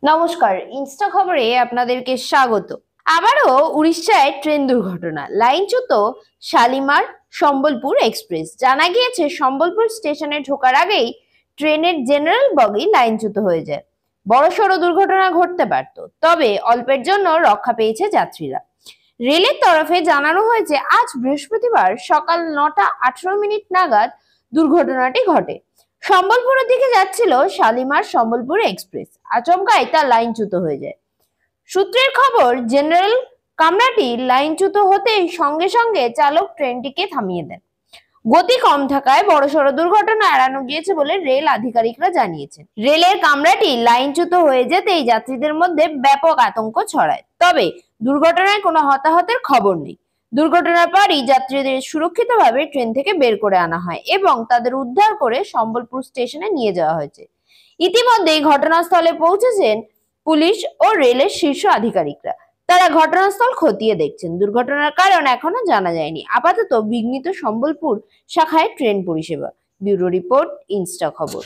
নমস্কার, ইনস্টা খবরে আপনাদেরকে স্বাগত। আবারও উড়িষ্যায় ট্রেন দুর্ঘটনা, লাইনচ্যুত শালিমার সম্বলপুর এক্সপ্রেস। জানা গিয়েছে সম্বলপুর স্টেশনে ঢোকার আগেই ট্রেনের জেনারেল বগি লাইনচ্যুত হয়ে যায়। বড়সড় দুর্ঘটনা ঘটতে পারত, তবে অল্পের জন্য রক্ষা পেয়েছে যাত্রীরা। রেলের তরফে জানানো হয়েছে আজ বৃহস্পতিবার সকাল 9:18 নাগাদ দুর্ঘটনাটি ঘটে। সম্বলপুরের দিকে যাচ্ছিল শালিমার সম্বলপুর এক্সপ্রেস, আচমকাই তা লাইনচ্যুত হয়ে যায়। সূত্রের খবর, জেনারেল কামরাটি লাইনচ্যুত হতেই সঙ্গে সঙ্গে চালক ট্রেনটিকে থামিয়ে দেন। গতি কম থাকায় বড়সড় দুর্ঘটনা এড়ানো গিয়েছে বলে রেল আধিকারিকরা জানিয়েছেন। রেলের কামরাটি লাইনচ্যুত হয়ে যেতেই যাত্রীদের মধ্যে ব্যাপক আতঙ্ক ছড়ায়, তবে দুর্ঘটনায় কোনো হতাহতের খবর নেই। দুর্ঘটনার পরই যাত্রীদের সুরক্ষিতভাবে ট্রেন থেকে বের করে আনা হয় এবং তাদের উদ্ধার করে সম্বলপুর স্টেশনে নিয়ে যাওয়া হয়েছে। ইতিমধ্যেই ঘটনাস্থলে পৌঁছেছেন পুলিশ ও রেলের শীর্ষ আধিকারিকরা। তারা ঘটনাস্থল খতিয়ে দেখছেন। দুর্ঘটনার কারণ এখনো জানা যায়নি। আপাতত বিঘ্নিত সম্বলপুর শাখায় ট্রেন পরিষেবা। ব্যুরো রিপোর্ট, ইনস্টা খবর।